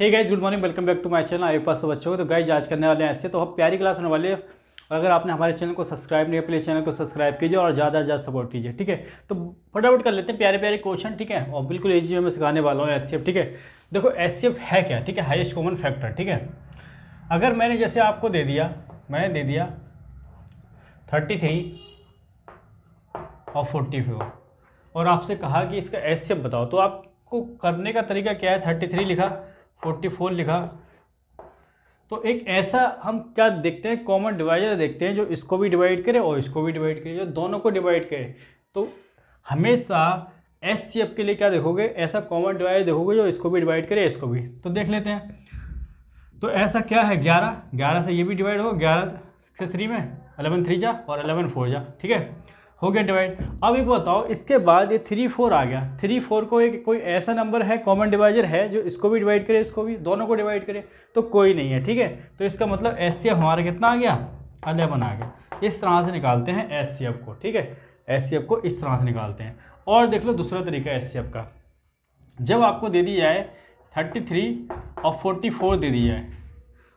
Hey guys, good morning, welcome back to my channel. आई पास बच्चों को तो गाइज आज करने वाले हैं ऐसे, तो हम प्यारी क्लास होने वाली है। और अगर आपने हमारे चैनल को सब्सक्राइब नहीं किया, प्लीज़ चैनल को सब्सक्राइब कीजिए और ज़्यादा से ज़्यादा सपोर्ट कीजिए, ठीक है। तो फटाफट कर लेते हैं प्यारे प्यारे क्वेश्चन, ठीक है। और बिल्कुल ईजी में मैं सिखाने वाला हूँ एचसीएफ, ठीक है। देखो एचसीएफ है क्या, ठीक है, हाईएस्ट कॉमन फैक्टर, ठीक है। अगर मैंने जैसे आपको दे दिया, मैंने दे दिया 33 और 44 और आपसे कहा कि इसका एचसीएफ बताओ, तो आपको करने का तरीका क्या है। 33 लिखा, 44 लिखा, तो एक ऐसा हम क्या देखते हैं, कॉमन डिवाइजर देखते हैं जो इसको भी डिवाइड करे और इसको भी डिवाइड करे, जो दोनों को डिवाइड करे। तो हमेशा एचसीएफ के लिए क्या देखोगे, ऐसा कॉमन डिवाइजर देखोगे जो इसको भी डिवाइड करे इसको भी। तो देख लेते हैं, तो ऐसा क्या है, 11 से ये भी डिवाइड हो, 11 से 3 में 11 3 जा और 11 4 जा, ठीक है, हो गया डिवाइड। अब ये बताओ, इसके बाद ये 3 4 आ गया। 3 4 को एक कोई ऐसा नंबर है, कॉमन डिवाइजर है जो इसको भी डिवाइड करे इसको भी, दोनों को डिवाइड करे, तो कोई नहीं है, ठीक है। तो इसका मतलब एचसीएफ हमारा कितना आ गया, 11 आ गया। इस तरह से निकालते हैं एचसीएफ को, ठीक है। एचसीएफ को इस तरह से निकालते हैं। और देख लो दूसरा तरीका एचसीएफ का, जब आपको दे दी जाए 33 और 44 दे दी जाए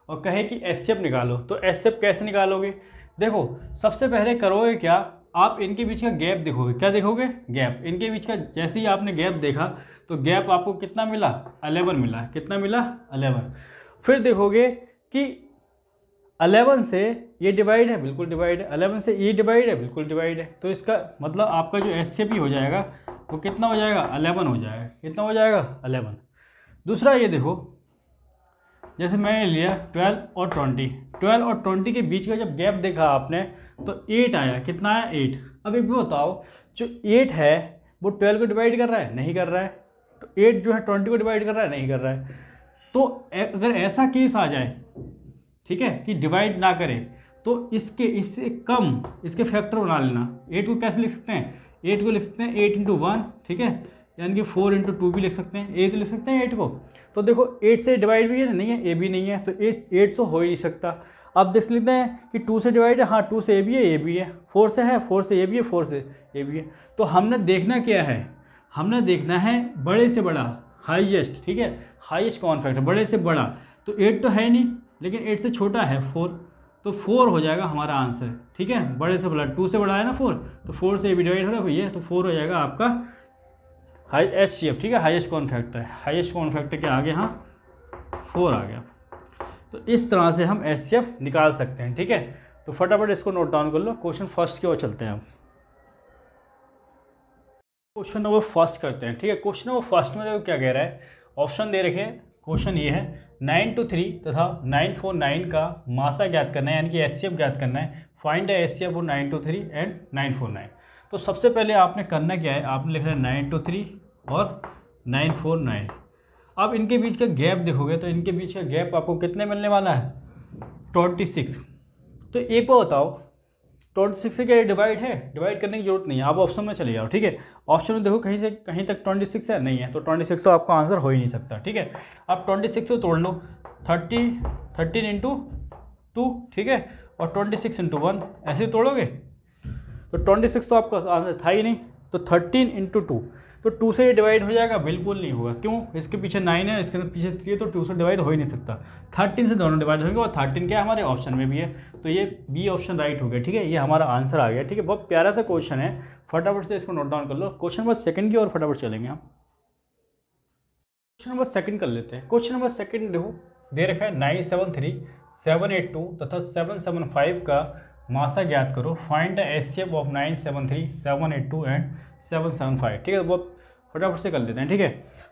और कहे कि एचसीएफ निकालो, तो एचसीएफ कैसे निकालोगे। देखो सबसे पहले करोगे क्या, आप इनके बीच का गैप देखोगे। क्या देखोगे, गैप। इनके बीच का जैसे ही आपने गैप देखा तो गैप आपको कितना मिला, 11 मिला। कितना मिला, 11। फिर देखोगे कि 11 से ये डिवाइड है, बिल्कुल डिवाइड है। 11 से ये डिवाइड है, बिल्कुल डिवाइड है। तो इसका मतलब आपका जो एचसीएफ हो जाएगा वो कितना हो जाएगा, 11 हो जाएगा। कितना हो जाएगा, 11। दूसरा ये देखो, जैसे मैंने लिया 12 और 20, 12 और 20 के बीच का जब गैप देखा आपने तो 8 आया। कितना आया, 8। अब एक भी बताओ, जो 8 है वो 12 को डिवाइड कर रहा है, नहीं कर रहा है। तो 8 जो है 20 को डिवाइड कर रहा है, नहीं कर रहा है। तो अगर ऐसा केस आ जाए, ठीक है, कि डिवाइड ना करे, तो इससे कम इसके फैक्टर बना लेना। 8 को कैसे लिख सकते हैं, 8 को लिख सकते हैं 8 इंटू 1, ठीक है, यानी कि 4 इंटू 2 भी लिख सकते हैं। 8 लिख सकते हैं 8 को। तो देखो 8 से डिवाइड भी है, नहीं है, ए भी नहीं है, तो 8 तो हो ही नहीं सकता। अब देख लेते हैं कि 2 से डिवाइड है, हाँ 2 से ए भी है, ए भी है। 4 से है, 4 से ए भी है, 4 से ए भी है। तो हमने देखना क्या है, हमने देखना है बड़े से बड़ा, हाईएस्ट, ठीक है, हाईएस्ट कॉमन फैक्टर, बड़े से बड़ा। तो 8 तो है नहीं, लेकिन 8 से छोटा है 4, तो 4 हो जाएगा हमारा आंसर, ठीक है। बड़े से बड़ा, 2 से बड़ा है ना 4, तो 4 से ए भी डिवाइड हो रहा है भैया, तो 4 हो जाएगा आपका हाई एचसीएफ, ठीक है, हाईएस्ट कॉमन फैक्टर है। हाईएस्ट कॉमन फैक्टर के आगे हाँ 4 आ गया। तो इस तरह से हम एचसीएफ निकाल सकते हैं, ठीक है। तो फटाफट इसको नोट डाउन कर लो। क्वेश्चन फर्स्ट की ओर चलते हैं हम। क्वेश्चन नंबर फर्स्ट करते हैं, ठीक है। क्वेश्चन नंबर फर्स्ट में देखो क्या कह रहा है, ऑप्शन दे रखे हैं। क्वेश्चन ये है 923 तथा 949 का मासा ज्ञात करना है, यानी कि एचसीएफ ज्ञात करना है। Find the HCF for 923 and 949। तो सबसे पहले आपने करना क्या है, आपने लिखना है 923 और 949। अब इनके बीच का गैप देखोगे तो इनके बीच का गैप आपको कितने मिलने वाला है, 26। तो एक बार बताओ 26 से क्या डिवाइड है, डिवाइड करने की जरूरत नहीं है। आप ऑप्शन में चले जाओ, ठीक है। ऑप्शन में देखो कहीं से कहीं तक 26 है, नहीं है, तो 26 तो आपका आंसर हो ही नहीं सकता, ठीक है। आप 26 को तोड़ लो, 13 इंटू 2, ठीक है, और 26 इंटू 1, ऐसे तोड़ोगे तो 26 तो आपका आंसर था ही नहीं। तो 13 इंटू 2, तो 2 से ये डिवाइड हो जाएगा, बिल्कुल नहीं होगा। क्यों, इसके पीछे 9 है, इसके पीछे 3 है, तो 2 से डिवाइड हो ही नहीं सकता। 13 से दोनों डिवाइड होंगे और 13 क्या हमारे ऑप्शन में भी है, तो ये बी ऑप्शन राइट हो गया, ठीक है। ये हमारा आंसर आ गया, ठीक है। बहुत प्यारा सा क्वेश्चन है, फटाफट से इसको नोट डाउन कर लो। क्वेश्चन नंबर सेकंड की ओर फटाफट चलेंगे हम। क्वेश्चन नंबर सेकंड कर लेते हैं। क्वेश्चन नंबर सेकंड देखो दे रखा है 973, 782 तथा 775 का मासा ज्ञात करो। Find the HCF of 973, 782 and 775, ठीक है। बहुत फटाफट से कर लेते हैं, ठीक है।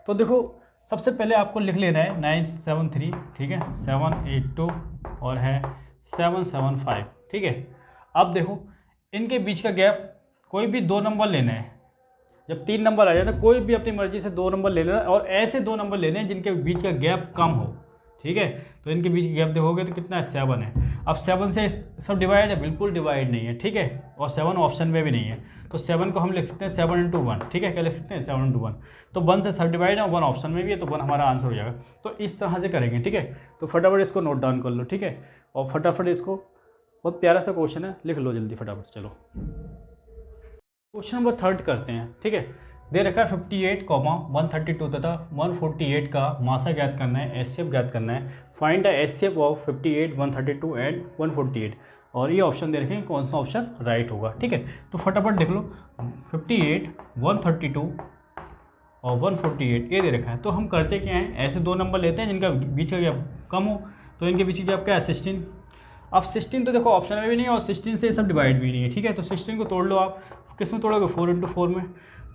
तो देखो सबसे पहले आपको लिख लेना है 973, ठीक है, 782 और है 775, ठीक है। अब देखो इनके बीच का गैप, कोई भी 2 नंबर लेना है। जब 3 नंबर आ जाए तो कोई भी अपनी मर्जी से 2 नंबर ले लेना, और ऐसे 2 नंबर लेने हैं जिनके बीच का गैप कम हो, ठीक है। तो इनके बीच का गैप देखोगे तो कितना है, 7 है। अब 7 से सब डिवाइड है, बिल्कुल डिवाइड नहीं है, ठीक है, और 7 ऑप्शन में भी नहीं है। तो 7 को हम लिख सकते हैं 7 इंटू 1, ठीक है। क्या लिख सकते हैं, 7 इंटू 1। तो 1 से सब डिवाइड है, 1 ऑप्शन में भी है, तो 1 हमारा आंसर हो जाएगा। तो इस तरह से करेंगे, ठीक है। तो फटाफट इसको नोट डाउन कर लो, ठीक है। और फटाफट इसको, बहुत प्यारा सा क्वेश्चन है, लिख लो जल्दी फटाफट। चलो क्वेश्चन नंबर थर्ड करते हैं, ठीक है। दे रखा है 58, 132 तथा 148 का मासा ज्ञात करना है, एचसीएफ ज्ञात करना है। Find the HCF of 58, 132 and 148। और ये ऑप्शन दे रखे हैं, कौन सा ऑप्शन राइट होगा। ठीक है, तो फटाफट देख लो 58, 132 और 148 ये दे रखा है। तो हम करते क्या हैं, ऐसे दो नंबर लेते हैं जिनका बीच का गैप कम हो। तो इनके बीच का गैप क्या है 16। अब 16 तो देखो ऑप्शन में भी नहीं है और 16 से ये सब डिवाइड भी नहीं है। ठीक है, तो 16 को तोड़ लो आप, किस में तोड़ोगे 4 × 4 में।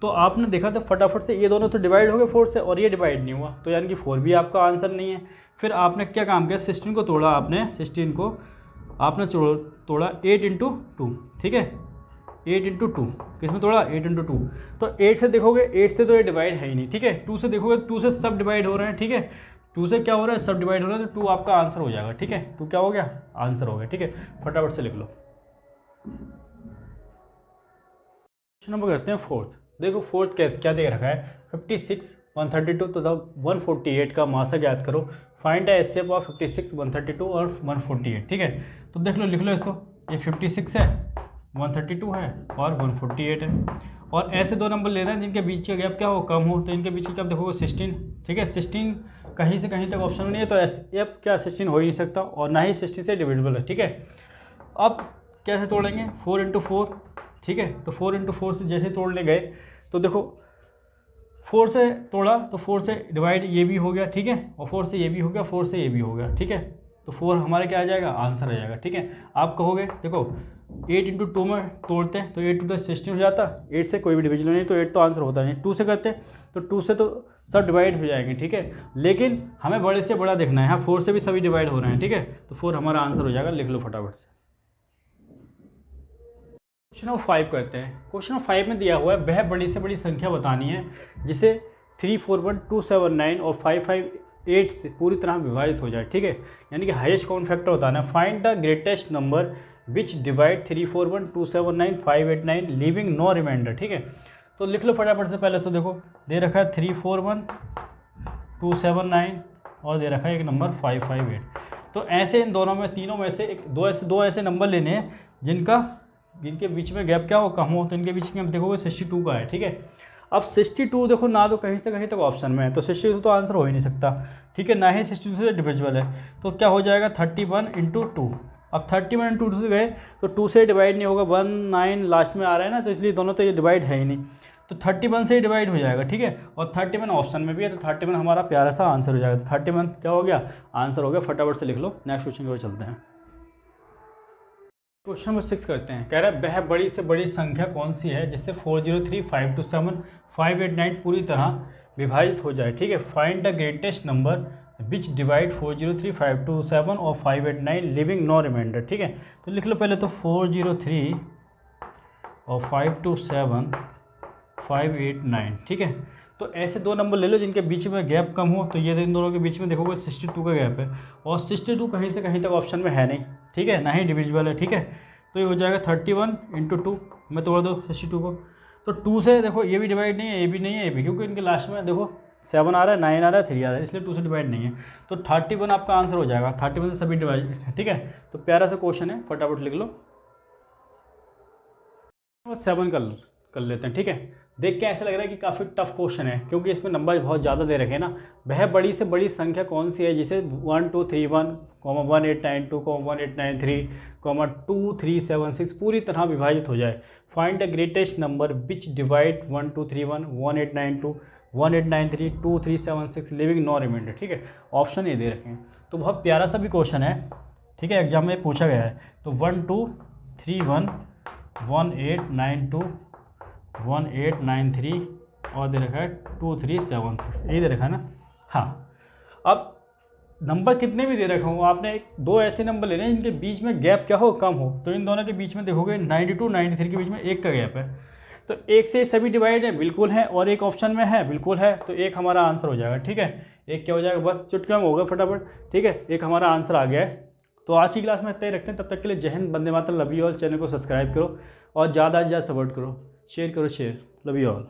तो आपने देखा था फटाफट से ये दोनों तो डिवाइड हो गए 4 से और ये डिवाइड नहीं हुआ, तो यानी कि 4 भी आपका आंसर नहीं है। फिर आपने क्या काम किया, 16 को तोड़ा आपने, 16 को आपने तोड़ा 8 × 2। ठीक है, 8 × 2 किस में तोड़ा 8 × 2। तो 8 से देखोगे 8 से तो ये डिवाइड है ही नहीं। ठीक है, 2 से देखोगे 2 से सब डिवाइड हो रहे हैं। ठीक है, 2 से क्या हो रहा है, सब डिवाइड हो रहा है, तो 2 आपका आंसर हो जाएगा। ठीक है, 2 क्या हो गया, आंसर हो गया। ठीक है, फटाफट से लिख लो। क्वेश्चन नंबर करते हैं फोर्थ। देखो फोर्थ क्या दे रखा है, 56, 132 तथा 148 का मासा ज्ञात करो। फाइंड द एचसीएफ ऑफ 56, 132 और 148। ठीक है, तो देख लो, लिख लो इसको, ये 56 है, 132 है और 148 है। और ऐसे दो नंबर ले रहे हैं जिनके बीच का गैप क्या हो, कम हो। तो इनके बीच का गैप देखोगे 16। ठीक है, 16 कहीं से कहीं तक ऑप्शन में नहीं है, तो एफ क्या 16 हो ही नहीं सकता और ना ही 16 से डिविजिबल है। ठीक है, अब कैसे तोड़ेंगे, 4 × 4। ठीक है, तो 4 × 4 से जैसे तोड़ने गए तो देखो 4 से तोड़ा तो 4 से डिवाइड ये भी हो गया। ठीक है, और 4 से ये भी हो गया, 4 से ये भी हो गया। ठीक है, तो 4 हमारे क्या आ जाएगा, आंसर आ जाएगा। ठीक है, आप कहोगे देखो 8 × 2 में तोड़ते हैं तो 8 × 2 16 हो जाता, 8 से कोई भी डिविजन नहीं, तो 8 तो आंसर होता नहीं। 2 से करते तो 2 से तो सब डिवाइड हो जाएंगे। ठीक है, लेकिन हमें बड़े से बड़ा देखना है, यहाँ 4 से भी सभी डिवाइड हो रहे हैं। ठीक है, तो 4 हमारा आंसर हो जाएगा, लिख लो फटाफट से। क्वेश्चन नंबर 5 करते हैं। क्वेश्चन नंबर 5 में दिया हुआ है वह बड़ी से बड़ी संख्या बतानी है जिसे 341,279 और 558 से पूरी तरह विभाजित हो जाए। ठीक है, यानी कि हाईएस्ट कॉमन फैक्टर बताना है। Find the greatest number which divide 341,279, 589 leaving no remainder. ठीक है, तो लिख लो फटाफट से। पहले तो देखो दे रखा है 341,279 और दे रखा है एक नंबर 558। तो ऐसे इन दोनों में, तीनों में से दो ऐसे नंबर लेने हैं जिनके बीच में गैप क्या हो, कम हो। तो इनके बीच में आप देखोगे 62 का है। ठीक है, अब 62 देखो ना तो कहीं से कहीं तक ऑप्शन में है, तो 62 तो आंसर हो ही नहीं सकता। ठीक है, ना ही 62 से डिविजिबल है, तो क्या हो जाएगा 31 × 2। अब 31 × 2 से गए तो 2 से डिवाइड नहीं होगा, 19 लास्ट में आ रहा है ना, तो इसलिए दोनों तो ये डिवाइड है ही नहीं, तो 31 से ही डिवाइड हो जाएगा। ठीक है, और 31 ऑप्शन में भी है, तो 31 हमारा प्यारा सा आंसर हो जाएगा। तो 31 क्या हो गया, आंसर हो गया। फटाफट से लिख लो। नेक्स्ट क्वेश्चन की ओर चलते हैं। क्वेश्चन नंबर 6 करते हैं। कह रहा है वह बड़ी से बड़ी संख्या कौन सी है जिससे 403,527, 589 पूरी तरह विभाजित हो जाए। ठीक है, find the greatest number which divide 403,527 और 589 लिविंग नो रिमाइंडर। ठीक है, तो लिख लो पहले तो 403 और 527, 589। ठीक है, तो ऐसे दो नंबर ले लो जिनके बीच में गैप कम हो। तो ये इन दोनों के बीच में देखोगे 62 का गैप है और 62 कहीं से कहीं तक ऑप्शन में है नहीं। ठीक है, ना ही डिविजिबल है। ठीक है, तो ये हो जाएगा 31 × 2 में तोड़ दो 62 को। तो 2 से देखो ये भी डिवाइड नहीं है, ये भी नहीं है, ये भी, क्योंकि इनके लास्ट में देखो 7 आ रहा है, 9 आ रहा है, 3 आ रहा है, इसलिए 2 से डिवाइड नहीं है। तो 31 आपका आंसर हो जाएगा, 31 से सभी डिवाइड। ठीक है, तो प्यारा सा क्वेश्चन है, फटाफट लिख लो। 7 कर लेते हैं। ठीक है, देख के ऐसा लग रहा है कि काफ़ी टफ क्वेश्चन है, क्योंकि इसमें नंबर बहुत ज़्यादा दे रखे हैं ना। वह बड़ी से बड़ी संख्या कौन सी है जिसे 1231, 1892, 1893, 2376 पूरी तरह विभाजित हो जाए। Find the greatest number which divide 1231, 1892, 1893, 2376 leaving no remainder. ठीक है, ऑप्शन ये दे रखे हैं, तो बहुत प्यारा सा भी क्वेश्चन है। ठीक है, एग्जाम में पूछा गया है। तो 1231, 1892, 1893 और दे रखा है 2376, यही दे रखा है ना। हाँ, अब नंबर कितने भी दे रखा हूँ, आपने दो ऐसे नंबर लेने हैं जिनके बीच में गैप क्या हो, कम हो। तो इन दोनों के बीच में देखोगे 92, 93 के बीच में 1 का गैप है, तो 1 से सभी डिवाइड है, बिल्कुल है, और एक ऑप्शन में है, बिल्कुल है, तो 1 हमारा आंसर हो जाएगा। ठीक है, 1 क्या हो जाएगा, बस चुटकी में होगा फटाफट। ठीक है, 1 हमारा आंसर आ गया है। तो आज की क्लास में इतना ही रखते हैं, तब तक के लिए जय Hind, Vande Mataram, love you all. Channel को सब्सक्राइब करो और ज़्यादा से ज़्यादा सपोर्ट करो, शेयर करो, लव यू ऑल।